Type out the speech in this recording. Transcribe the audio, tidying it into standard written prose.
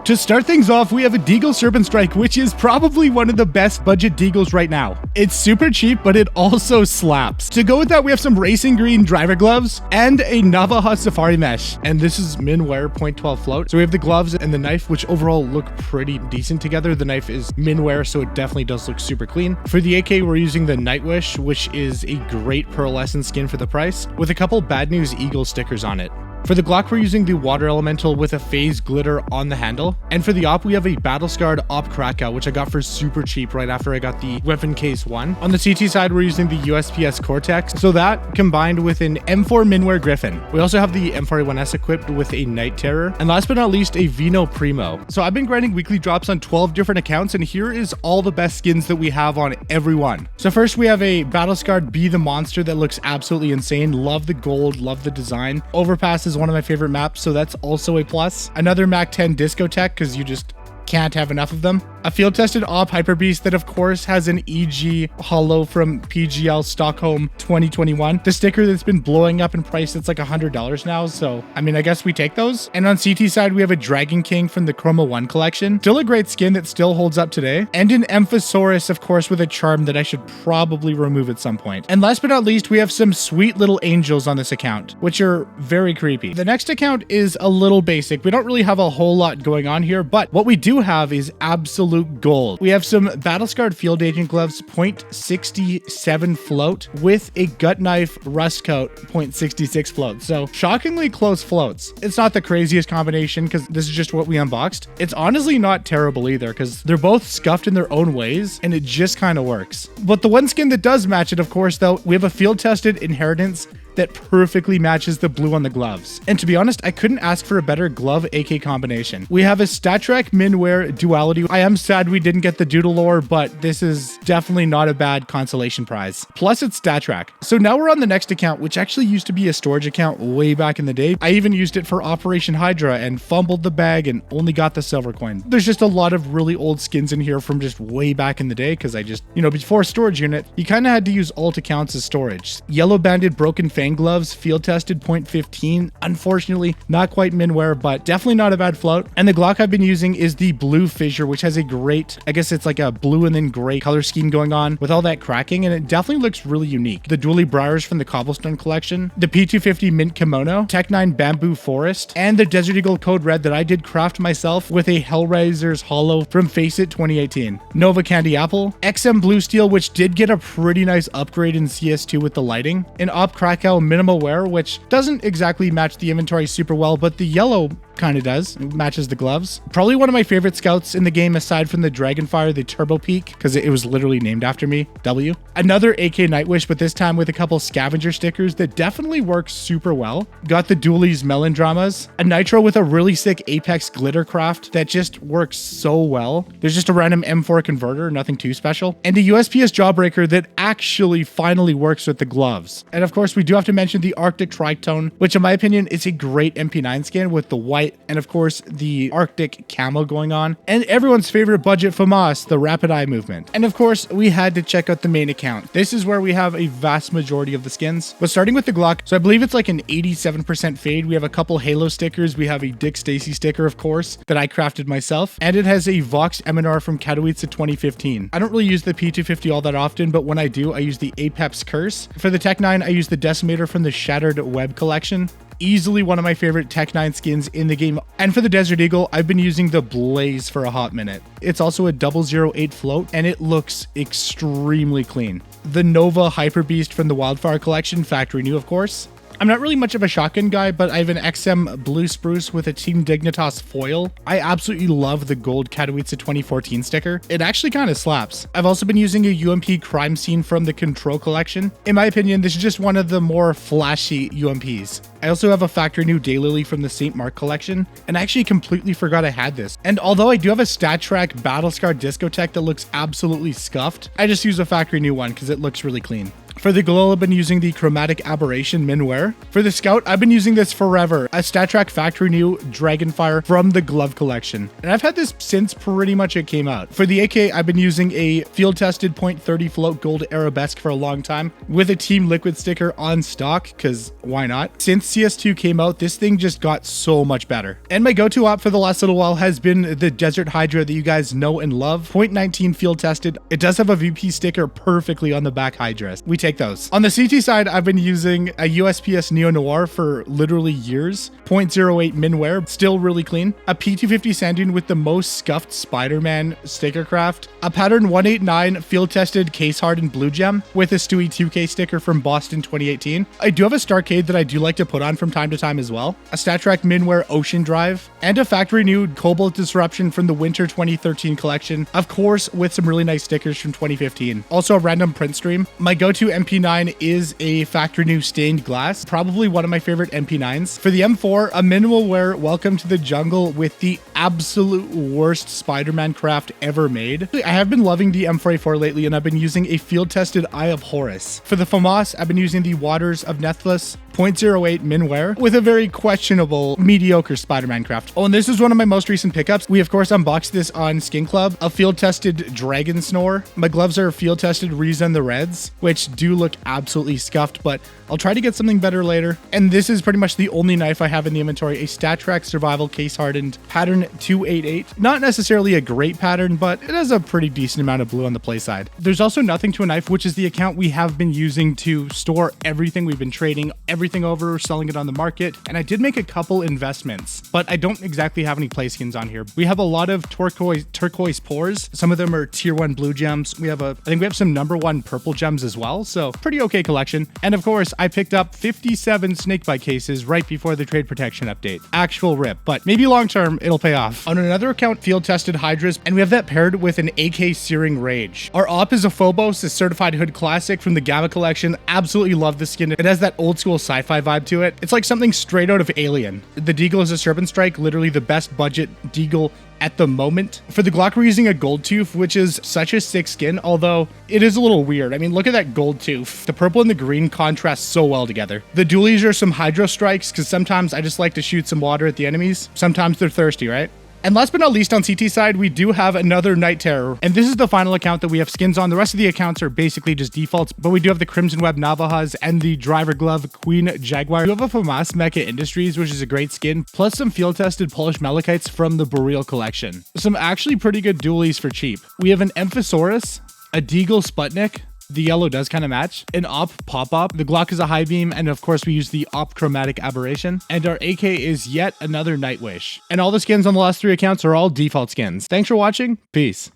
To start things off, we have a Deagle Serpent Strike, which is probably one of the best budget Deagles right now. It's super cheap, but it also slaps. To go with that, we have some racing green driver gloves and a Navajo Safari mesh. And this is minware 0.12 float. So we have the gloves and the knife, which overall look pretty decent together. The knife is minware, so it definitely does look super clean. For the AK, we're using the Nightwish, which is a great pearlescent skin for the price, with a couple Bad News Eagle stickers on it. For the Glock, we're using the Water Elemental with a phase glitter on the handle. And for the op, we have a Battle-Scarred Op Krakow, which I got for super cheap right after I got the Weapon Case 1. On the CT side, we're using the USPS Cortex. So that combined with an M4 Minware Griffin. We also have the M41S equipped with a Night Terror. And last but not least, a Vino Primo. So I've been grinding weekly drops on 12 different accounts, and here is all the best skins that we have on everyone. So first, we have a Battle-Scarred Be the Monster that looks absolutely insane. Love the gold, love the design. Overpass is one of my favorite maps, so that's also a plus. Another Mac 10 Discotheque, because you just can't have enough of them. A field-tested Op Hyper Beast that of course has an EG holo from PGL Stockholm 2021. The sticker that's been blowing up in price, it's like $100 now, so I mean, I guess we take those. And on CT side, we have a Dragon King from the Chroma 1 collection. Still a great skin that still holds up today. And an Amphosaurus, of course, with a charm that I should probably remove at some point. And last but not least, we have some sweet little angels on this account, which are very creepy. The next account is a little basic. We don't really have a whole lot going on here, but what we do have is absolute gold. We have some Battle-Scarred Field Agent Gloves 0.67 float with a Gut Knife Rust Coat 0.66 float. So shockingly close floats. It's not the craziest combination because this is just what we unboxed. It's honestly not terrible either because they're both scuffed in their own ways and it just kind of works. But the one skin that does match it, of course, though, we have a field-tested Inheritance that perfectly matches the blue on the gloves. And to be honest, I couldn't ask for a better glove AK combination. We have a StatTrak Minware Duality. I am sad we didn't get the Doodle Lore, but this is definitely not a bad consolation prize. Plus it's StatTrak. So now we're on the next account, which actually used to be a storage account way back in the day. I even used it for Operation Hydra and fumbled the bag and only got the silver coin. There's just a lot of really old skins in here from just way back in the day because I just, before storage unit, you kind of had to use alt accounts as storage. Yellow Banded Broken Fang gloves, field tested 0.15. Unfortunately, not quite minware, but definitely not a bad float. And the Glock I've been using is the Blue Fissure, which has a great, I guess it's like a blue and then gray color scheme going on with all that cracking, and it definitely looks really unique. The Dually Briars from the Cobblestone collection, the P250 Mint Kimono, Tech 9 Bamboo Forest, and the Desert Eagle Code Red that I did craft myself with a Hellraiser's Hollow from Face It 2018. Nova Candy Apple, XM Blue Steel, which did get a pretty nice upgrade in CS2 with the lighting, an Op Krakow Minimal Wear, which doesn't exactly match the inventory super well, but the yellow kind of does. It matches the gloves. Probably one of my favorite scouts in the game aside from the Dragonfire, the Turbo Peak, because it was literally named after me, W. Another AK Nightwish, but this time with a couple scavenger stickers that definitely work super well. Got the Dooley's Melon Dramas, a Nitro with a really sick Apex glitter craft that just works so well. There's just a random M4 converter, nothing too special, and a USPS Jawbreaker that actually finally works with the gloves. And of course, we do have to mention the Arctic Tritone, which in my opinion is a great MP9 skin with the white and of course the Arctic camo going on, and everyone's favorite budget FAMAS, the Rapid Eye Movement. And of course, we had to check out the main account. This is where we have a vast majority of the skins, but starting with the Glock, so I believe it's like an 87% fade. We have a couple Halo stickers. We have a Dick Stacy sticker, of course, that I crafted myself, and it has a Vox Eminar from Katowice 2015. I don't really use the P250 all that often, but when I do, I use the Apex Curse. For the Tech 9, I use the Decimator from the Shattered Web collection. Easily one of my favorite Tech 9 skins in the game. And for the Desert Eagle, I've been using the Blaze for a hot minute. It's also a 008 float, and it looks extremely clean. The Nova Hyper Beast from the Wildfire collection, factory new, of course. I'm not really much of a shotgun guy, but I have an XM Blue Spruce with a Team Dignitas foil. I absolutely love the gold Katowice 2014 sticker. It actually kind of slaps. I've also been using a UMP Crime Scene from the Control collection. In my opinion, this is just one of the more flashy UMPs. I also have a factory new Daylily from the St. Mark collection, and I actually completely forgot I had this. And although I do have a StatTrak Battle-Scarred Discotheque that looks absolutely scuffed, I just use a factory new one because it looks really clean. For the Glow, I've been using the Chromatic Aberration Minwear. For the Scout, I've been using this forever, a StatTrak factory new Dragonfire from the Glove Collection. And I've had this since pretty much it came out. For the AK, I've been using a field-tested .30 float gold Arabesque for a long time with a Team Liquid sticker on stock, because why not? Since CS2 came out, this thing just got so much better. And my go-to op for the last little while has been the Desert Hydra that you guys know and love. .19 field-tested. It does have a VP sticker perfectly on the back Hydra. We take those. On the CT side, I've been using a USPS Neo Noir for literally years. .08 Minwear, still really clean. A P250 Sand Dune with the most scuffed Spider-Man sticker craft. A pattern 189 field-tested case-hardened Blue Gem with a Stewie 2K sticker from Boston 2018. I do have a Starcade that I do like to put on from time to time as well. A StatTrak Minwear Ocean Drive. And a factory new Cobalt Disruption from the Winter 2013 collection. Of course, with some really nice stickers from 2015. Also a random print stream. My go-to MP9 is a factory new stained glass, probably one of my favorite MP9s. For the M4, a minimal wear Welcome to the Jungle with the absolute worst Spider-Man craft ever made. I have been loving the M4A4 lately, and I've been using a field-tested Eye of Horus. For the FAMAS, I've been using the Waters of Nethless .08 Minwear with a very questionable, mediocre Spider-Man craft. Oh, and this is one of my most recent pickups. We, of course, unboxed this on Skin Club, a field-tested Dragon Snore. My gloves are field-tested Reason the Reds, which do look absolutely scuffed, but I'll try to get something better later. And this is pretty much the only knife I have in the inventory, a StatTrak Survival case-hardened pattern 288. Not necessarily a great pattern, but it has a pretty decent amount of blue on the play side. There's also Nothing to a Knife, which is the account we have been using to store everything we've been trading, everything over, selling it on the market. And I did make a couple investments, but I don't exactly have any play skins on here. We have a lot of turquoise pores. Some of them are tier 1 blue gems. I think we have some number 1 purple gems as well. So pretty okay collection. And of course, I picked up 57 snakebite cases right before the trade protection update. Actual rip, but maybe long term, it'll pay off. On another account, field tested Hydras, and we have that paired with an AK Searing Rage. Our op is a Phobos, a certified hood classic from the Gamma collection. Absolutely love the skin. It has that old school sci-fi vibe to it. It's like something straight out of Alien. The Deagle is a Serpent Strike, literally the best budget Deagle at the moment. For the Glock, we're using a gold tooth, which is such a sick skin, although it is a little weird. I mean, look at that gold tooth. The purple and the green contrast so well together. The dualies are some Hydro Strikes, because sometimes I just like to shoot some water at the enemies. Sometimes they're thirsty, right? And last but not least, on CT side, we do have another Night Terror. And this is the final account that we have skins on. The rest of the accounts are basically just defaults, but we do have the Crimson Web Navajas and the Driver Glove Queen Jaguar. We have a FAMAS Mecha Industries, which is a great skin, plus some field-tested Polish Melikites from the Boreal collection. Some actually pretty good dualies for cheap. We have an Amphisaurus, a Deagle Sputnik. The yellow does kind of match. An op pop-up. The Glock is a high beam, and of course we use the op chromatic aberration. And our AK is yet another Nightwish. And all the skins on the last 3 accounts are all default skins. Thanks for watching. Peace.